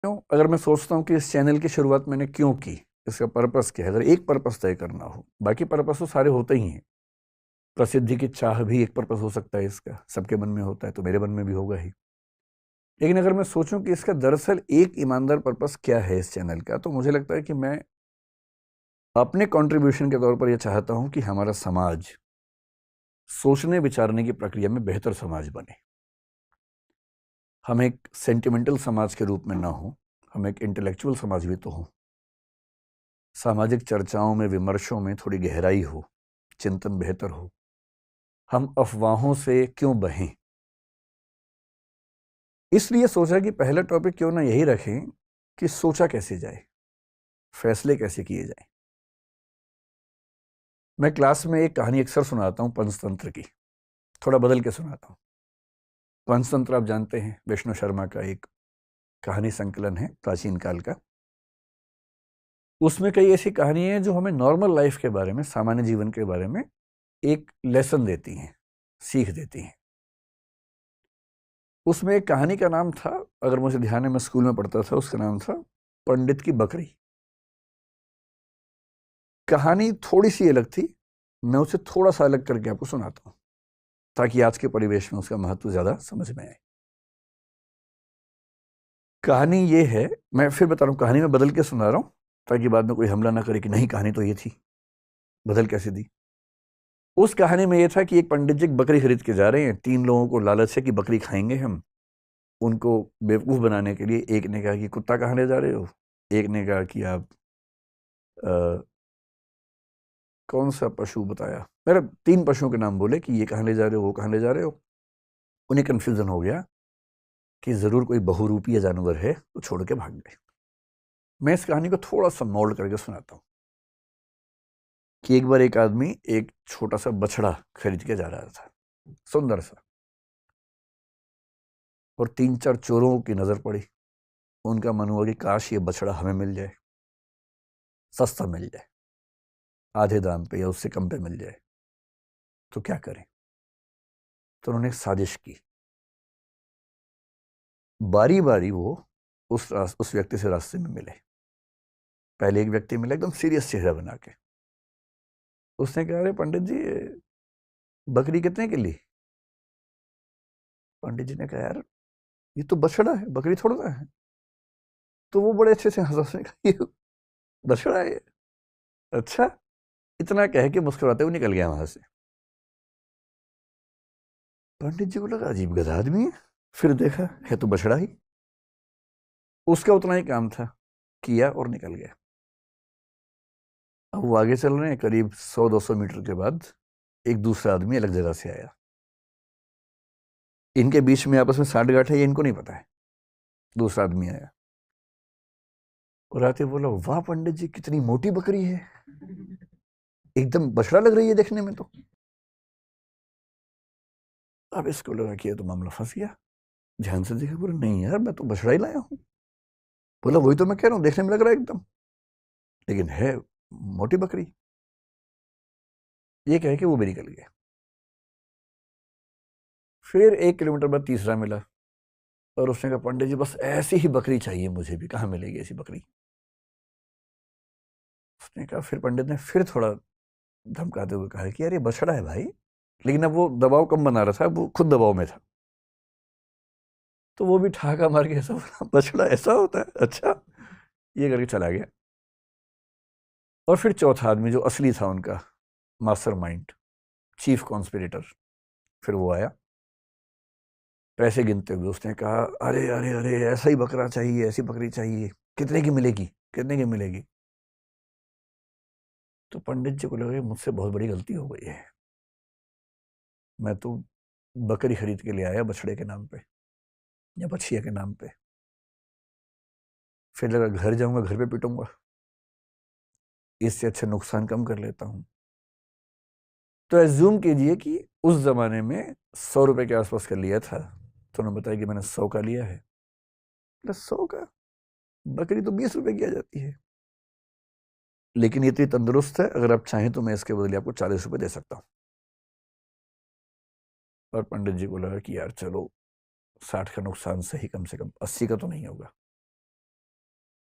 क्यों? अगर मैं सोचता हूँ कि इस चैनल की शुरुआत मैंने क्यों की, इसका पर्पस क्या है, अगर एक पर्पस तय करना हो, बाकी पर्पस तो सारे होते ही हैं। प्रसिद्धि की चाह भी एक पर्पस हो सकता है इसका, सबके मन में होता है तो मेरे मन में भी होगा ही। लेकिन अगर मैं सोचूं कि इसका दरअसल एक ईमानदार पर्पस क्या है इस चैनल का, तो मुझे लगता है कि मैं अपने कंट्रीब्यूशन के तौर पर यह चाहता हूं कि हमारा समाज सोचने विचारने की प्रक्रिया में बेहतर समाज बने। हम एक सेंटिमेंटल समाज के रूप में ना हो, हम एक इंटेलेक्चुअल समाज भी तो हों। सामाजिक चर्चाओं में, विमर्शों में थोड़ी गहराई हो, चिंतन बेहतर हो। हम अफवाहों से क्यों बहें? इसलिए सोचा कि पहला टॉपिक क्यों ना यही रखें कि सोचा कैसे जाए, फैसले कैसे किए जाए। मैं क्लास में एक कहानी अक्सर सुनाता हूं पंचतंत्र की, थोड़ा बदल के सुनाता हूं। पंचतंत्र आप जानते हैं, विष्णु शर्मा का एक कहानी संकलन है प्राचीन काल का। उसमें कई ऐसी कहानियां हैं जो हमें नॉर्मल लाइफ के बारे में, सामान्य जीवन के बारे में एक लेसन देती हैं, सीख देती हैं। उसमें एक कहानी का नाम था, अगर मुझे ध्यान है, मैं स्कूल में पढ़ता था, उसका नाम था पंडित की बकरी। कहानी थोड़ी सी अलग थी, मैं उसे थोड़ा सा अलग करके आपको सुनाता हूं ताकि आज के परिवेश में उसका महत्व ज्यादा समझ में आए। कहानी ये है, मैं फिर बता रहा हूं, कहानी में बदल के सुना रहा हूं ताकि बाद में कोई हमला ना करे कि नहीं कहानी तो ये थी, बदल कैसे दी। उस कहानी में यह था कि एक पंडित जी बकरी खरीद के जा रहे हैं, 3 लोगों को लालच है कि बकरी खाएंगे हम। उनको बेवकूफ बनाने के लिए एक ने कहा कि कुत्ता कहाँ ले जा रहे हो, एक ने कहा कि आप कौन सा पशु बताया, मेरे 3 पशुओं के नाम बोले कि ये कहाँ ले जा रहे हो, वो कहाँ ले जा रहे हो। उन्हें कंफ्यूजन हो गया कि जरूर कोई बहुरूपीय जानवर है, तो छोड़ के भाग गए। मैं इस कहानी को थोड़ा सा मोल्ड करके सुनाता हूँ कि एक बार एक आदमी एक छोटा सा बछड़ा खरीद के जा रहा था, सुंदर सा, और 3-4 चोरों की नजर पड़ी। उनका मन हुआ कि काश ये बछड़ा हमें मिल जाए, सस्ता मिल जाए, आधे दाम पे या उससे कम पे मिल जाए, तो क्या करें। तो उन्होंने एक साजिश की। बारी बारी वो उस व्यक्ति से रास्ते में मिले। पहले एक व्यक्ति मिला एकदम सीरियस चेहरा बना के। उसने कहा, अरे पंडित जी, बकरी कितने की ली? पंडित जी ने कहा, यार ये तो बछड़ा है, बकरी थोड़ा ना है। तो वो बड़े अच्छे से हंसा, उसने कहा, ये बछड़ा है। अच्छा, इतना कह के मुस्कुराते हुए निकल गया वहां से। पंडित जी को लगा अजीब गधा आदमी है, फिर देखा है तो बछड़ा ही। उसका उतना ही काम था, किया और निकल गया। अब वो आगे चल रहे हैं, करीब 100-200 मीटर के बाद एक दूसरा आदमी अलग जगह से आया। इनके बीच में आपस में साठ गांठ है ये इनको नहीं पता है। दूसरा आदमी आया और आते बोला, वाह पंडित जी, कितनी मोटी बकरी है, एकदम बछड़ा लग रही है देखने में तो। अब इसको लगा कि ये तो मामला फंस गया। ध्यान से देखा, बोला नहीं यार, मैं तो बछड़ा ही लाया हूं। बोला वही तो मैं कह रहा हूं, देखने में लग रहा है एकदम, लेकिन है मोटी बकरी। ये कह के वो भी निकल गया। फिर 1 किलोमीटर बाद तीसरा मिला और उसने कहा, पंडित जी बस ऐसी ही बकरी चाहिए मुझे भी, कहाँ मिलेगी ऐसी बकरी? उसने कहा, फिर पंडित ने फिर थोड़ा धमकाते हुए कहा कि यार ये बछड़ा है भाई। लेकिन अब वो दबाव कम बना रहा था, वो खुद दबाव में था। तो वो भी ठहाका मार के ऐसा बोला, बछड़ा ऐसा होता है, अच्छा, ये करके चला गया। और फिर चौथा आदमी जो असली था उनका मास्टरमाइंड, चीफ कॉन्स्पिरेटर, फिर वो आया पैसे गिनते हुए। उसने कहा, अरे अरे अरे, ऐसा ही बकरा चाहिए, ऐसी बकरी चाहिए, कितने की मिलेगी, कितने की मिलेगी? तो पंडित जी को लगा मुझसे बहुत बड़ी गलती हो गई है, मैं तो बकरी खरीद के ले आया बछड़े के नाम पे या बछिया के नाम पे। फिर लगा घर जाऊंगा, घर पे पिटूंगा, इससे अच्छा नुकसान कम कर लेता हूं। तो एज्यूम कीजिए कि उस जमाने में 100 रुपए के आसपास का लिया था, तो उन्होंने बताया कि मैंने 100 का लिया है। प्लस 100 का, बकरी तो 20 रुपए की आ जाती है, लेकिन ये इतनी तंदुरुस्त है, अगर आप चाहें तो मैं इसके बदले आपको 40 रुपए दे सकता हूँ। और पंडित जी को लगा कि यार चलो, 60 का नुकसान सही, कम से कम 80 का तो नहीं होगा।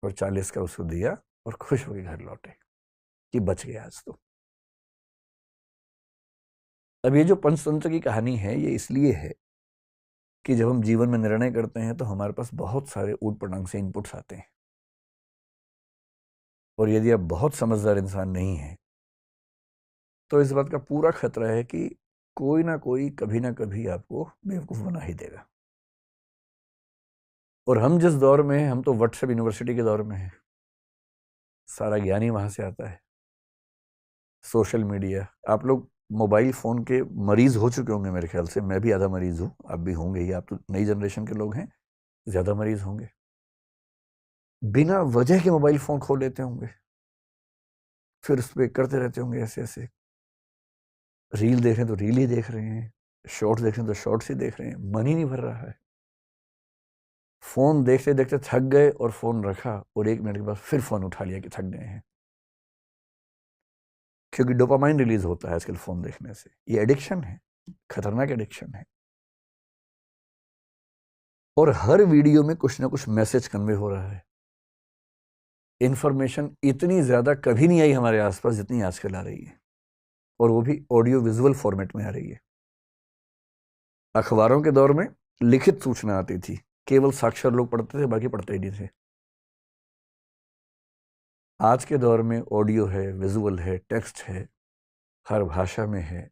और 40 का उसको दिया और खुश होकर घर लौटे कि बच गया आज तो। अब ये जो पंचतंत्र की कहानी है ये इसलिए है कि जब हम जीवन में निर्णय करते हैं तो हमारे पास बहुत सारे ऊट पटांग से इनपुट्स आते हैं, और यदि आप बहुत समझदार इंसान नहीं हैं तो इस बात का पूरा खतरा है कि कोई ना कोई कभी ना कभी आपको बेवकूफ़ बना ही देगा। और हम जिस दौर में हैं, हम तो व्हाट्सएप यूनिवर्सिटी के दौर में हैं। सारा ज्ञान ही वहाँ से आता है। सोशल मीडिया, आप लोग मोबाइल फ़ोन के मरीज़ हो चुके होंगे मेरे ख्याल से। मैं भी आधा मरीज़ हूँ, आप भी होंगे ही। आप तो नई जनरेशन के लोग हैं, ज़्यादा मरीज़ होंगे। बिना वजह के मोबाइल फ़ोन खोल लेते होंगे, फिर उस पर करते रहते होंगे ऐसे ऐसे। रील देख रहे हैं तो रील ही देख रहे हैं, शॉर्ट्स देख रहे हैं तो शॉर्ट्स ही देख रहे हैं, मन ही नहीं भर रहा है। फ़ोन देखते देखते थक गए और फ़ोन रखा और 1 मिनट के बाद फिर फ़ोन उठा लिया कि थक गए हैं, क्योंकि डोपामाइन रिलीज होता है आजकल फ़ोन देखने से। ये एडिक्शन है, खतरनाक एडिक्शन है। और हर वीडियो में कुछ ना कुछ मैसेज कन्वे हो रहा है। इंफॉर्मेशन इतनी ज़्यादा कभी नहीं आई हमारे आसपास जितनी आजकल आ रही है, और वो भी ऑडियो विजुअल फॉर्मेट में आ रही है। अखबारों के दौर में लिखित सूचना आती थी, केवल साक्षर लोग पढ़ते थे, बाकी पढ़ते ही नहीं थे। आज के दौर में ऑडियो है, विजुअल है, टेक्स्ट है, हर भाषा में है।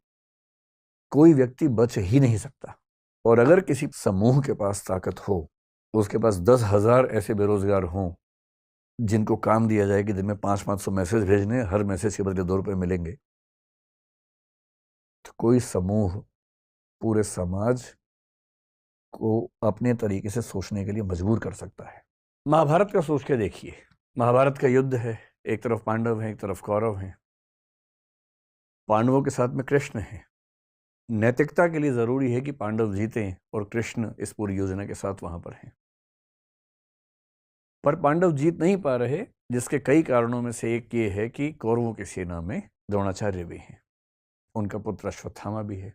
कोई व्यक्ति बच ही नहीं सकता। और अगर किसी समूह के पास ताकत हो, उसके पास 10,000 ऐसे बेरोजगार हों जिनको काम दिया जाए कि दिन में 500-500 मैसेज भेजने, हर मैसेज के बदले 2 रुपये मिलेंगे, तो कोई समूह पूरे समाज को अपने तरीके से सोचने के लिए मजबूर कर सकता है। महाभारत का सोच के देखिए। महाभारत का युद्ध है, एक तरफ पांडव हैं, एक तरफ कौरव हैं। पांडवों के साथ में कृष्ण है। नैतिकता के लिए जरूरी है कि पांडव जीतें और कृष्ण इस पूरी योजना के साथ वहां पर हैं। पर पांडव जीत नहीं पा रहे, जिसके कई कारणों में से एक ये है कि कौरवों की सेना में द्रोणाचार्य भी हैं, उनका पुत्र अश्वत्थामा भी है।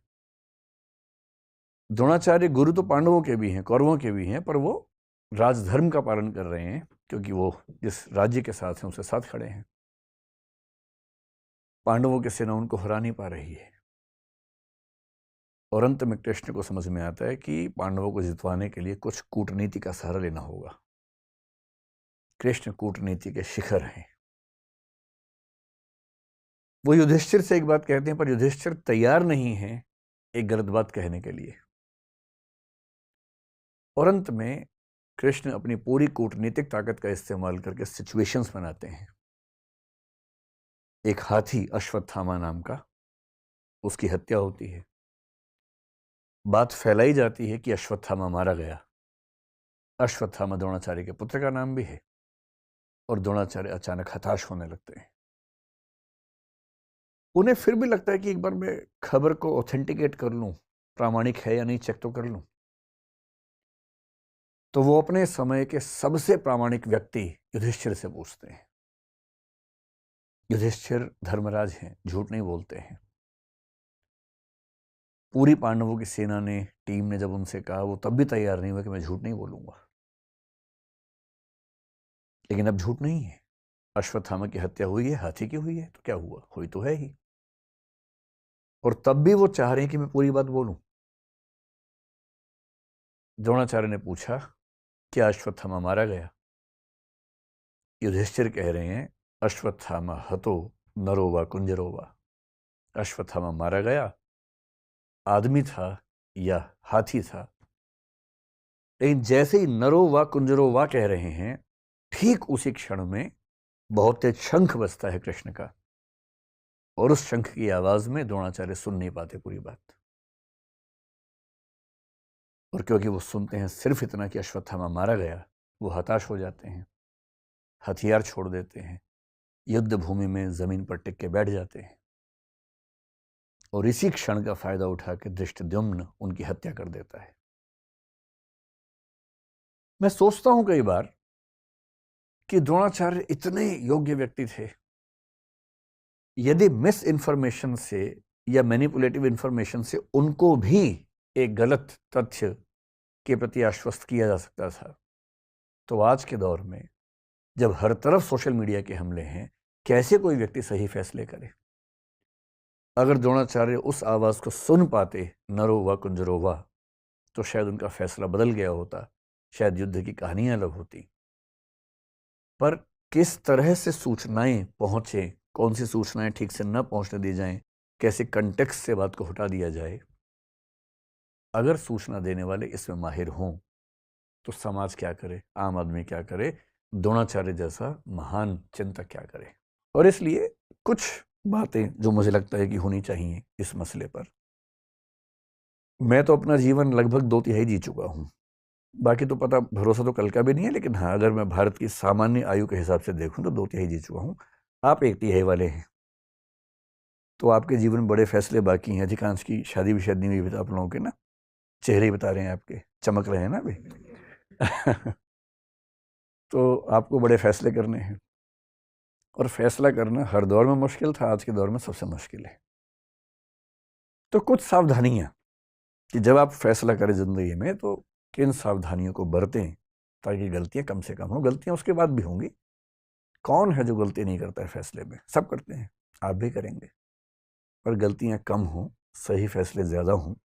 द्रोणाचार्य गुरु तो पांडवों के भी हैं, कौरवों के भी हैं, पर वो राजधर्म का पालन कर रहे हैं क्योंकि वो जिस राज्य के साथ हैं उसके साथ खड़े हैं। पांडवों की सेना उनको हरा नहीं पा रही है, और अंत में कृष्ण को समझ में आता है कि पांडवों को जितवाने के लिए कुछ कूटनीति का सहारा लेना होगा। कृष्ण कूटनीति के शिखर हैं। वो युधिष्ठिर से एक बात कहते हैं, पर युधिष्ठिर तैयार नहीं है एक गलत बात कहने के लिए। और अंत में कृष्ण अपनी पूरी कूटनीतिक ताकत का इस्तेमाल करके सिचुएशंस बनाते हैं। एक हाथी अश्वत्थामा नाम का, उसकी हत्या होती है। बात फैलाई जाती है कि अश्वत्थामा मारा गया। अश्वत्थामा द्रोणाचार्य के पुत्र का नाम भी है, और द्रोणाचार्य अचानक हताश होने लगते हैं। उन्हें फिर भी लगता है कि एक बार मैं खबर को ऑथेंटिकेट कर लूं, प्रामाणिक है या नहीं चेक तो कर लूं। तो वो अपने समय के सबसे प्रामाणिक व्यक्ति युधिष्ठिर से पूछते हैं। युधिष्ठिर धर्मराज हैं, झूठ नहीं बोलते हैं। पूरी पांडवों की सेना ने, टीम ने जब उनसे कहा, वो तब भी तैयार नहीं हुआ कि मैं झूठ नहीं बोलूंगा। लेकिन अब झूठ नहीं है। अश्वत्थामा की हत्या हुई है, हाथी की हुई है, तो क्या हुआ, हुई तो है ही। और तब भी वो चाह रहे हैं कि मैं पूरी बात बोलूं। द्रोणाचार्य ने पूछा, क्या अश्वत्थामा मारा गया? युधिष्ठिर कह रहे हैं, अश्वत्थामा हतो नरो वा कुंजरो वा। अश्वत्थामा मारा गया, आदमी था या हाथी था। लेकिन जैसे ही नरो वा कुंजरो वा कह रहे हैं, ठीक उसी क्षण में बहुत तेज शंख बजता है कृष्ण का, और उस शंख की आवाज में द्रोणाचार्य सुन नहीं पाते पूरी बात। और क्योंकि वो सुनते हैं सिर्फ इतना कि अश्वत्थामा मारा गया, वो हताश हो जाते हैं, हथियार छोड़ देते हैं, युद्ध भूमि में जमीन पर टिक के बैठ जाते हैं, और इसी क्षण का फायदा उठा के धृष्टद्युम्न उनकी हत्या कर देता है। मैं सोचता हूं कई बार कि द्रोणाचार्य इतने योग्य व्यक्ति थे, यदि मिस इन्फॉर्मेशन से या मैनिपुलेटिव इंफॉर्मेशन से उनको भी एक गलत तथ्य के प्रति आश्वस्त किया जा सकता था, तो आज के दौर में जब हर तरफ सोशल मीडिया के हमले हैं, कैसे कोई व्यक्ति सही फैसले करे? अगर द्रोणाचार्य उस आवाज को सुन पाते, नरो व कुंजरो वा, तो शायद उनका फैसला बदल गया होता, शायद युद्ध की कहानियां अलग होती। पर किस तरह से सूचनाएं पहुंचे, कौन सी सूचनाएं ठीक से न पहुंचने दी जाएं, कैसे कंटेक्स्ट से बात को हटा दिया जाए, अगर सूचना देने वाले इसमें माहिर हों तो समाज क्या करे, आम आदमी क्या करे, द्रोणाचार्य जैसा महान चिंतक क्या करे। और इसलिए कुछ बातें जो मुझे लगता है कि होनी चाहिए इस मसले पर। मैं तो अपना जीवन लगभग 2/3 जी चुका हूं, बाकी तो पता, भरोसा तो कल का भी नहीं है, लेकिन हाँ, अगर मैं भारत की सामान्य आयु के हिसाब से देखूं तो 2/3 जी चुका हूं। आप 1/3 वाले हैं, तो आपके जीवन में बड़े फैसले बाकी हैं। अधिकांश की शादी भी शायद नहीं हुई आप लोगों के ना, चेहरे ही बता रहे हैं आपके, चमक रहे हैं ना अभी। तो आपको बड़े फैसले करने हैं, और फैसला करना हर दौर में मुश्किल था, आज के दौर में सबसे मुश्किल है। तो कुछ सावधानियां कि जब आप फैसला करें जिंदगी में तो किन सावधानियों को बरतें ताकि गलतियां कम से कम हो। गलतियां उसके बाद भी होंगी, कौन है जो गलती नहीं करता है फैसले में? सब करते हैं, आप भी करेंगे, पर गलतियां कम हों, सही फैसले ज्यादा हों।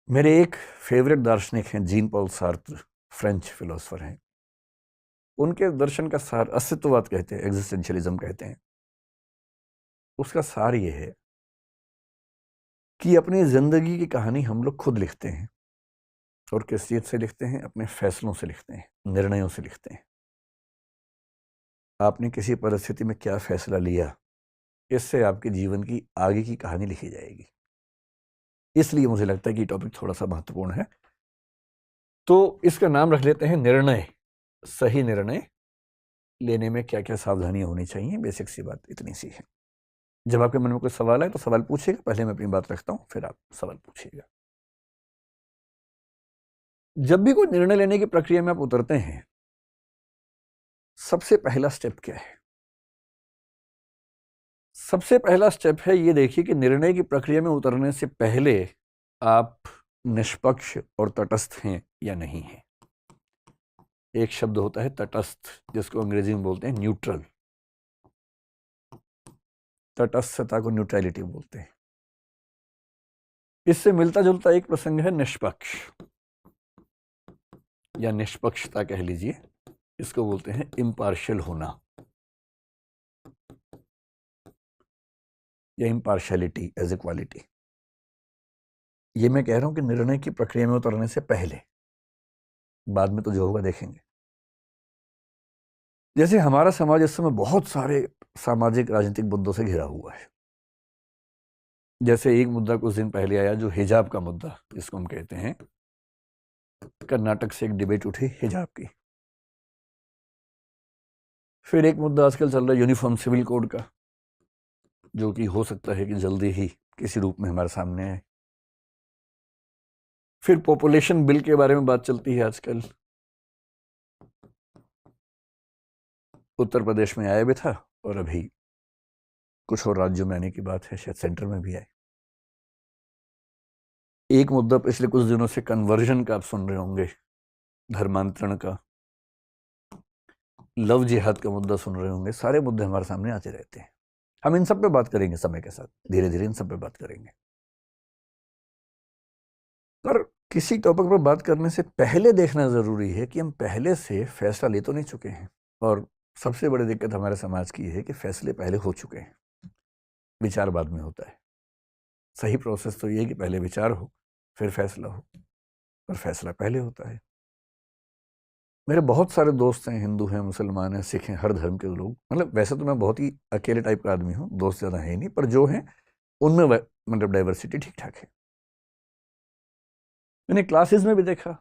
मेरे एक फेवरेट दार्शनिक हैं Jean Paul Sartre, French philosopher हैं। उनके दर्शन का सार अस्तित्ववाद कहते हैं, एग्जिस्टेंशियलिज्म कहते हैं। उसका सार ये है कि अपनी जिंदगी की कहानी हम लोग खुद लिखते हैं, और किस चीज से लिखते हैं? अपने फैसलों से लिखते हैं, निर्णयों से लिखते हैं। आपने किसी परिस्थिति में क्या फैसला लिया, इससे आपके जीवन की आगे की कहानी लिखी जाएगी। इसलिए मुझे लगता है कि टॉपिक थोड़ा सा महत्वपूर्ण है। तो इसका नाम रख लेते हैं निर्णय। सही निर्णय लेने में क्या क्या सावधानियां होनी चाहिए, बेसिक सी बात इतनी सी है। जब आपके मन में कोई सवाल है तो सवाल पूछिएगा, पहले मैं अपनी बात रखता हूं, फिर आप सवाल पूछिएगा। जब भी कोई निर्णय लेने की प्रक्रिया में आप उतरते हैं, सबसे पहला स्टेप क्या है? सबसे पहला स्टेप है ये देखिए कि निर्णय की प्रक्रिया में उतरने से पहले आप निष्पक्ष और तटस्थ हैं या नहीं हैं। एक शब्द होता है तटस्थ, जिसको अंग्रेजी में बोलते हैं न्यूट्रल। तटस्थता को न्यूट्रलिटी बोलते हैं। इससे मिलता जुलता एक प्रसंग है निष्पक्ष, या निष्पक्षता कह लीजिए। इसको बोलते हैं इम्पार्शियल होना, या इम्पार्शियलिटी एज ए क्वालिटी। ये मैं कह रहा हूं कि निर्णय की प्रक्रिया में उतरने से पहले, बाद में तो जो होगा देखेंगे। जैसे हमारा समाज इस समय बहुत सारे सामाजिक राजनीतिक मुद्दों से घिरा हुआ है। जैसे एक मुद्दा कुछ दिन पहले आया, जो हिजाब का मुद्दा जिसको हम कहते हैं। कर्नाटक से एक डिबेट उठी हिजाब की। फिर एक मुद्दा आजकल चल रहा है यूनिफॉर्म सिविल कोड का, जो कि हो सकता है कि जल्दी ही किसी रूप में हमारे सामने आए। फिर पॉपुलेशन बिल के बारे में बात चलती है आजकल। उत्तर प्रदेश में आया भी था, और अभी कुछ और राज्यों में आने की बात है, शायद सेंटर में भी आए। एक मुद्दा पिछले कुछ दिनों से कन्वर्जन का आप सुन रहे होंगे, धर्मांतरण का। लव जिहाद का मुद्दा सुन रहे होंगे। सारे मुद्दे हमारे सामने आते रहते हैं। हम इन सब पे बात करेंगे समय के साथ, धीरे धीरे इन सब पे बात करेंगे। पर किसी टॉपिक पर बात करने से पहले देखना जरूरी है कि हम पहले से फैसला ले तो नहीं चुके हैं। और सबसे बड़ी दिक्कत हमारे समाज की है कि फैसले पहले हो चुके हैं, विचार बाद में होता है। सही प्रोसेस तो ये कि पहले विचार हो, फिर फैसला हो, पर फैसला पहले होता है। मेरे बहुत सारे दोस्त हैं, हिंदू हैं, मुसलमान हैं, सिख हैं, हर धर्म के लोग। मतलब वैसे तो मैं बहुत ही अकेले टाइप का आदमी हूँ, दोस्त ज़्यादा है ही नहीं, पर जो हैं उनमें मतलब डाइवर्सिटी ठीक ठाक है। मैंने क्लासेस में भी देखा,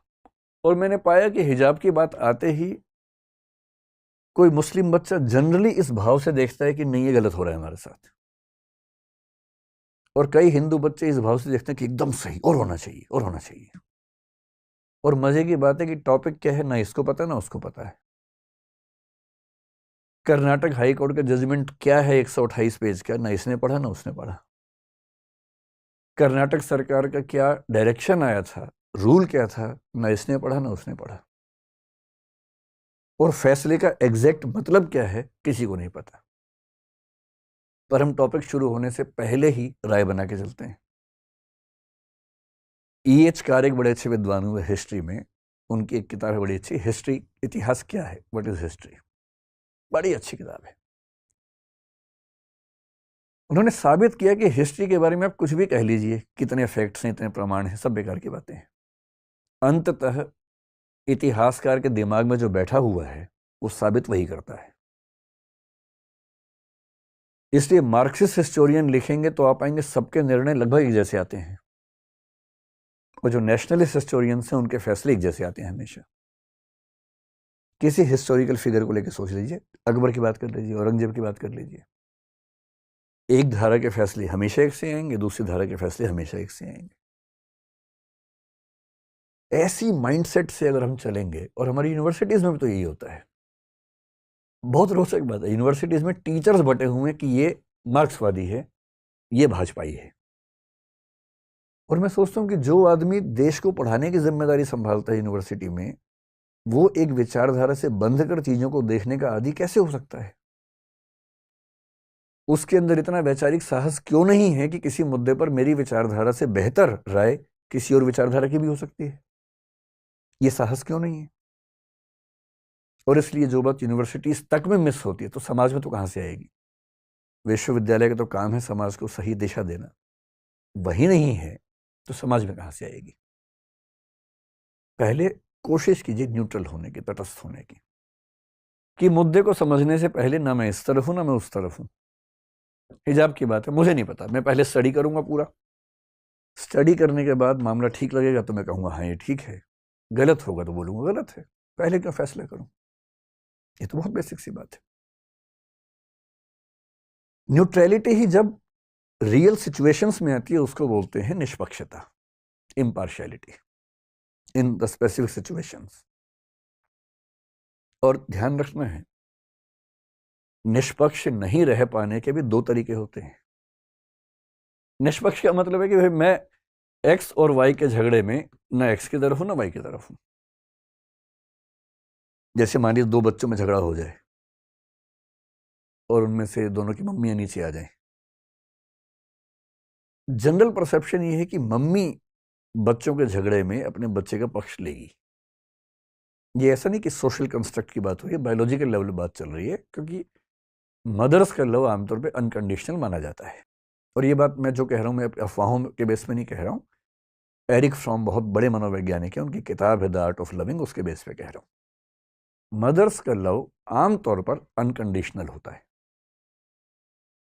और मैंने पाया कि हिजाब की बात आते ही कोई मुस्लिम बच्चा जनरली इस भाव से देखता है कि नहीं, ये गलत हो रहा है हमारे साथ। और कई हिंदू बच्चे इस भाव से देखते हैं कि एकदम सही, और होना चाहिए, और होना चाहिए। और मजे की बात है कि टॉपिक क्या है ना इसको पता है ना उसको पता है। कर्नाटक हाई कोर्ट का जजमेंट क्या है 128 पेज का, ना इसने पढ़ा ना उसने पढ़ा। कर्नाटक सरकार का क्या डायरेक्शन आया था, रूल क्या था, ना इसने पढ़ा ना उसने पढ़ा। और फैसले का एग्जैक्ट मतलब क्या है किसी को नहीं पता, पर हम टॉपिक शुरू होने से पहले ही राय बना के चलते हैं। E.H. कार एक बड़े अच्छे विद्वान हुए हिस्ट्री में, उनकी एक किताब है बड़ी अच्छी, हिस्ट्री, इतिहास क्या है, व्हाट इज हिस्ट्री, बड़ी अच्छी किताब है। उन्होंने साबित किया कि हिस्ट्री के बारे में आप कुछ भी कह लीजिए, कितने फैक्ट्स हैं, इतने प्रमाण हैं, सब बेकार की बातें हैं। अंततः इतिहासकार के दिमाग में जो बैठा हुआ है वो साबित वही करता है। इसलिए मार्क्सिस्ट हिस्टोरियन लिखेंगे तो आप पाएंगे सबके निर्णय लगभग एक जैसे आते हैं, और जो नेशनलिस्ट हिस्टोरियंस हैं उनके फैसले एक जैसे आते हैं हमेशा। किसी हिस्टोरिकल फिगर को लेकर सोच लीजिए, अकबर की बात कर लीजिए, औरंगजेब की बात कर लीजिए, एक धारा के फैसले हमेशा एक से आएंगे, दूसरी धारा के फैसले हमेशा एक से आएंगे। ऐसी माइंडसेट से अगर हम चलेंगे, और हमारी यूनिवर्सिटीज में भी तो यही होता है। बहुत रोचक बात है, यूनिवर्सिटीज में टीचर्स बटे हुए हैं कि ये मार्क्सवादी है, ये भाजपाई है। और मैं सोचता हूं कि जो आदमी देश को पढ़ाने की जिम्मेदारी संभालता है यूनिवर्सिटी में, वो एक विचारधारा से बंध कर चीजों को देखने का आदी कैसे हो सकता है? उसके अंदर इतना वैचारिक साहस क्यों नहीं है कि किसी मुद्दे पर मेरी विचारधारा से बेहतर राय किसी और विचारधारा की भी हो सकती है? ये साहस क्यों नहीं है? और इसलिए जो बात यूनिवर्सिटीज तक में मिस होती है तो समाज में तो कहां से आएगी? विश्वविद्यालय का तो काम है समाज को सही दिशा देना, वही नहीं है तो समाज में कहां से आएगी? पहले कोशिश कीजिए न्यूट्रल होने की, तटस्थ होने की, कि मुद्दे को समझने से पहले ना मैं इस तरफ हूं ना मैं उस तरफ हूं। हिजाब की बात है, मुझे नहीं पता, मैं पहले स्टडी करूंगा पूरा, स्टडी करने के बाद मामला ठीक लगेगा तो मैं कहूंगा हाँ ये ठीक है, गलत होगा तो बोलूंगा गलत है। पहले क्यों फैसला करूं? ये तो बहुत बेसिक सी बात है। न्यूट्रलिटी ही जब रियल सिचुएशंस में आती है उसको बोलते हैं निष्पक्षता, impartiality in the specific situations. और ध्यान रखना है, निष्पक्ष नहीं रह पाने के भी दो तरीके होते हैं। निष्पक्ष का मतलब है कि भाई मैं एक्स और वाई के झगड़े में ना एक्स की तरफ हूं ना वाई की तरफ हूं। जैसे मान लीजिए दो बच्चों में झगड़ा हो जाए और उनमें से दोनों की मम्मियां नीचे आ जाएं। जनरल परसेप्शन ये है कि मम्मी बच्चों के झगड़े में अपने बच्चे का पक्ष लेगी। ये ऐसा नहीं कि सोशल कंस्ट्रक्ट की बात हो रही है, बायोलॉजिकल लेवल बात चल रही है, क्योंकि मदर्स का लव आमतौर पे अनकंडीशनल माना जाता है। और ये बात मैं जो कह रहा हूं मैं अफवाहों के बेस पे नहीं कह रहा हूं, एरिक फ्रॉम बहुत बड़े मनोवैज्ञानिक है, उनकी किताब है द आर्ट ऑफ लविंग, उसके बेस पे कह रहा हूं। मदर्स का लव आमतौर पर अनकंडीशनल होता है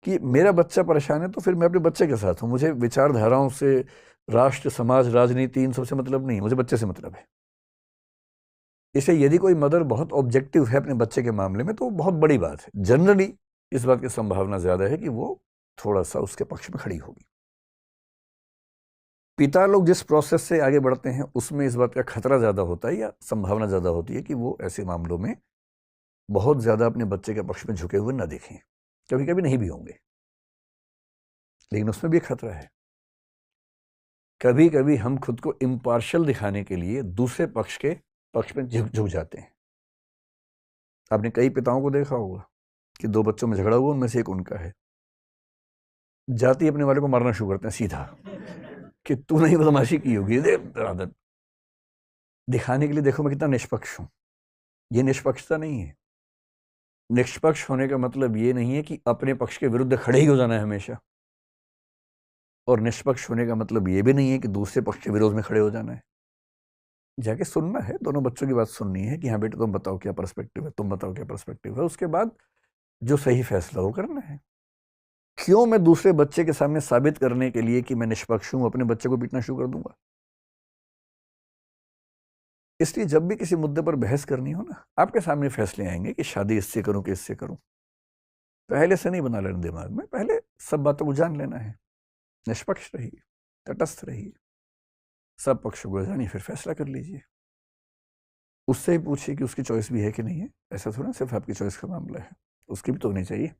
कि मेरा बच्चा परेशान है तो फिर मैं अपने बच्चे के साथ हूं, मुझे विचारधाराओं से, राष्ट्र, समाज, राजनीति, इन सबसे मतलब नहीं, मुझे बच्चे से मतलब है। इसलिए यदि कोई मदर बहुत ऑब्जेक्टिव है अपने बच्चे के मामले में तो बहुत बड़ी बात है। जनरली इस बात की संभावना ज्यादा है कि वो थोड़ा सा उसके पक्ष में खड़ी होगी। पिता लोग जिस प्रोसेस से आगे बढ़ते हैं उसमें इस बात का खतरा ज्यादा होता है या संभावना ज्यादा होती है कि वो ऐसे मामलों में बहुत ज्यादा अपने बच्चे के पक्ष में झुके हुए ना दिखें। कभी कभी नहीं भी होंगे, लेकिन उसमें भी खतरा है। कभी कभी हम खुद को इम्पार्शियल दिखाने के लिए दूसरे पक्ष के पक्ष में झुक जाते हैं। आपने कई पिताओं को देखा होगा कि दो बच्चों में झगड़ा हुआ, उनमें से एक उनका है, जाते ही अपने वाले को मारना शुरू करते हैं सीधा कि तू नहीं बदमाशी की होगी, आदत दिखाने के लिए देखो मैं कितना निष्पक्ष हूं। ये निष्पक्षता नहीं है। निष्पक्ष होने का मतलब ये नहीं है कि अपने पक्ष के विरुद्ध खड़े ही हो जाना है हमेशा, और निष्पक्ष होने का मतलब ये भी नहीं है कि दूसरे पक्ष के विरोध में खड़े हो जाना है। जाके सुनना है, दोनों बच्चों की बात सुननी है कि हाँ बेटा तुम बताओ क्या पर्सपेक्टिव है, तुम बताओ क्या पर्सपेक्टिव है, उसके बाद जो सही फैसला हो करना है। क्यों मैं दूसरे बच्चे के सामने साबित करने के लिए कि मैं निष्पक्ष हूं अपने बच्चे को पीटना शुरू कर दूंगा? इसलिए जब भी किसी मुद्दे पर बहस करनी हो ना, आपके सामने फैसले आएंगे कि शादी इससे करूं कि इससे करूं। पहले से नहीं बना लेना दिमाग में, पहले सब बातों को जान लेना है। निष्पक्ष रहिए, तटस्थ रहिए, सब पक्षों को जानिए, फिर फैसला कर लीजिए। उससे ही पूछिए कि उसकी चॉइस भी है कि नहीं है। ऐसा थोड़ा सिर्फ आपकी चॉइस का मामला है, उसकी भी तो होनी चाहिए।